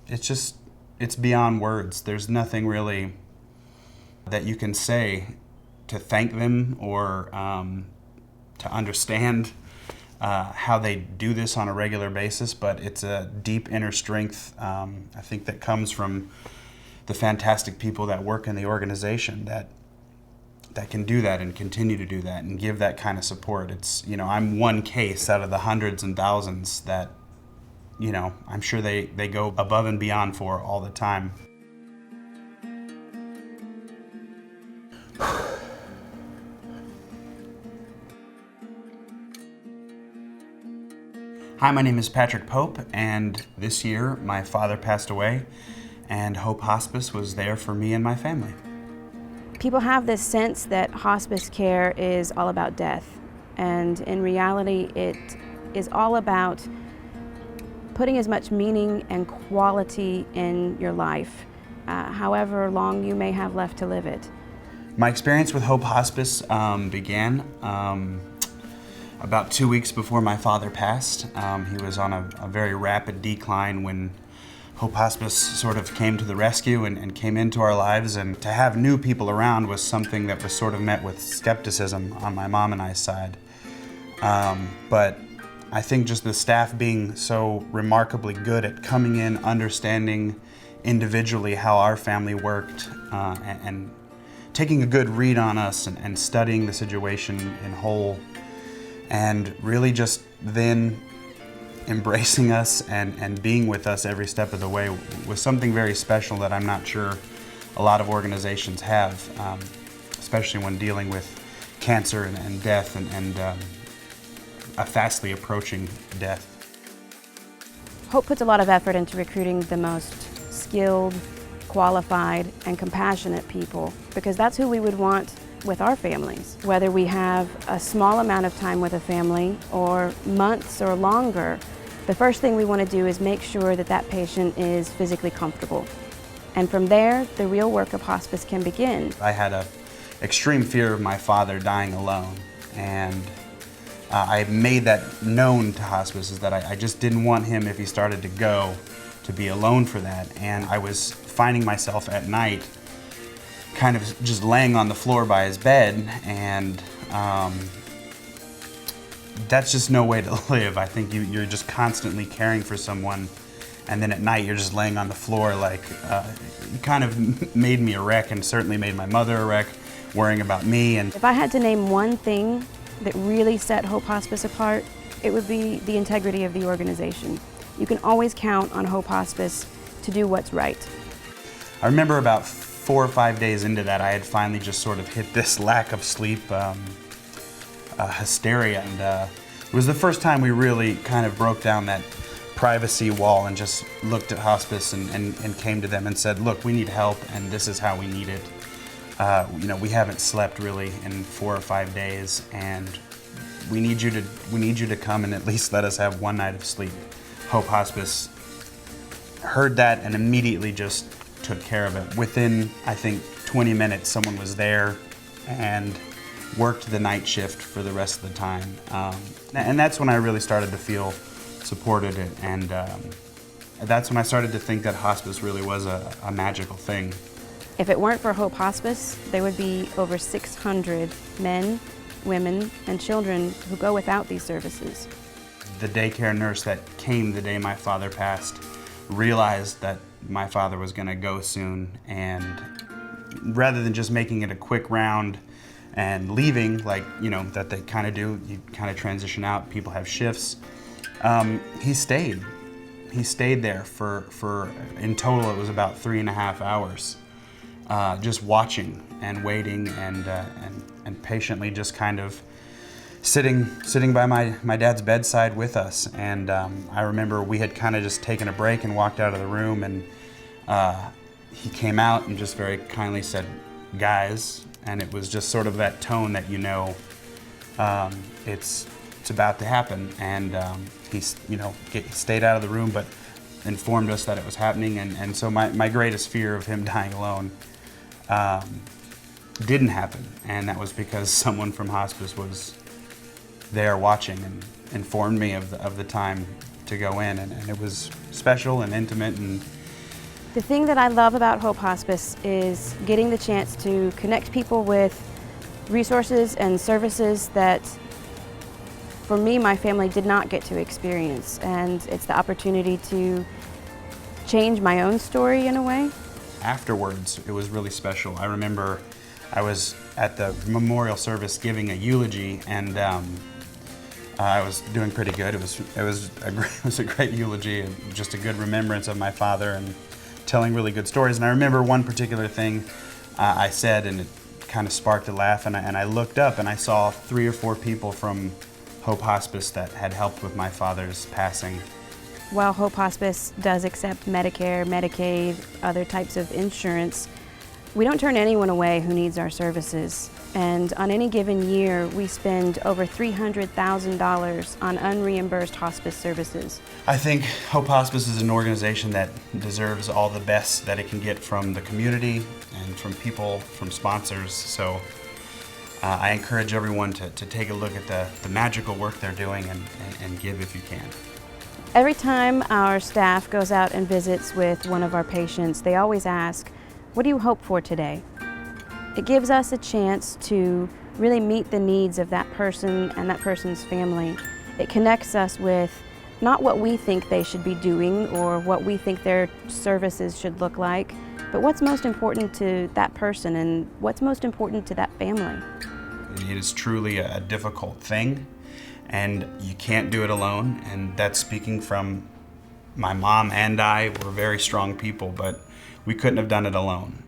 it's beyond words. There's nothing really that you can say to thank them or to understand how they do this on a regular basis, but it's a deep inner strength, I think, that comes from the fantastic people that work in the organization that can do that and continue to do that and give that kind of support. It's, I'm one case out of the hundreds and thousands that, I'm sure they go above and beyond for all the time. Hi, my name is Patrick Pope, and this year my father passed away, and Hope Hospice was there for me and my family. People have this sense that hospice care is all about death, and in reality it is all about putting as much meaning and quality in your life, however long you may have left to live it. My experience with Hope Hospice began about 2 weeks before my father passed. He was on a very rapid decline when Hope Hospice sort of came to the rescue and came into our lives, and to have new people around was something that was sort of met with skepticism on my mom and I's side. But I think just the staff being so remarkably good at coming in, understanding individually how our family worked, and taking a good read on us and studying the situation in whole, and really just then embracing us and being with us every step of the way was something very special that I'm not sure a lot of organizations have, especially when dealing with cancer and death and a fastly approaching death. Hope puts a lot of effort into recruiting the most skilled, qualified, and compassionate people, because that's who we would want with our families. Whether we have a small amount of time with a family or months or longer, the first thing we want to do is make sure that that patient is physically comfortable. And from there, the real work of hospice can begin. I had an extreme fear of my father dying alone, and I made that known to hospice, is that I just didn't want him, if he started to go, to be alone for that. And I was finding myself at night kind of just laying on the floor by his bed, and that's just no way to live. I think you're just constantly caring for someone, and then at night you're just laying on the floor. Like, it kind of made me a wreck, and certainly made my mother a wreck, worrying about me. And if I had to name one thing that really set Hope Hospice apart, it would be the integrity of the organization. You can always count on Hope Hospice to do what's right. I remember about 4 or 5 days into that, I had finally just sort of hit this lack of sleep hysteria, and it was the first time we really kind of broke down that privacy wall and just looked at hospice and came to them and said, look, we need help, and this is how we need it. We haven't slept really in 4 or 5 days, and we need you to come and at least let us have one night of sleep. Hope Hospice heard that and immediately just took care of it. Within, I think, 20 minutes, someone was there and worked the night shift for the rest of the time. And that's when I really started to feel supported, and that's when I started to think that hospice really was a magical thing. If it weren't for Hope Hospice, there would be over 600 men, women, and children who go without these services. The daycare nurse that came the day my father passed realized that my father was going to go soon, and rather than just making it a quick round and leaving, like, that they kind of do, you kind of transition out, people have shifts, he stayed. He stayed there for in total it was about 3.5 hours, just watching and waiting and patiently just kind of sitting by my dad's bedside with us. And I remember we had kind of just taken a break and walked out of the room, and he came out and just very kindly said, guys, and it was just sort of that tone that it's about to happen. And he stayed out of the room but informed us that it was happening, and so my greatest fear of him dying alone didn't happen, and that was because someone from hospice was there watching and informed me of the time to go in, and it was special and intimate, and The thing that I love about Hope Hospice is getting the chance to connect people with resources and services that, for me, my family did not get to experience. And it's the opportunity to change my own story in a way. Afterwards, it was really special. I remember I was at the memorial service giving a eulogy, and I was doing pretty good. It was a great eulogy, and just a good remembrance of my father, and telling really good stories. And I remember one particular thing I said, and it kind of sparked a laugh. And I looked up, and I saw 3 or 4 people from Hope Hospice that had helped with my father's passing. While Hope Hospice does accept Medicare, Medicaid, other types of insurance, we don't turn anyone away who needs our services. And on any given year, we spend over $300,000 on unreimbursed hospice services. I think Hope Hospice is an organization that deserves all the best that it can get from the community and from people, from sponsors. So I encourage everyone to take a look at the magical work they're doing and give if you can. Every time our staff goes out and visits with one of our patients, they always ask, "What do you hope for today?" It gives us a chance to really meet the needs of that person and that person's family. It connects us with not what we think they should be doing or what we think their services should look like, but what's most important to that person and what's most important to that family. It is truly a difficult thing, and you can't do it alone. And that's speaking from my mom and I. We're very strong people, but we couldn't have done it alone.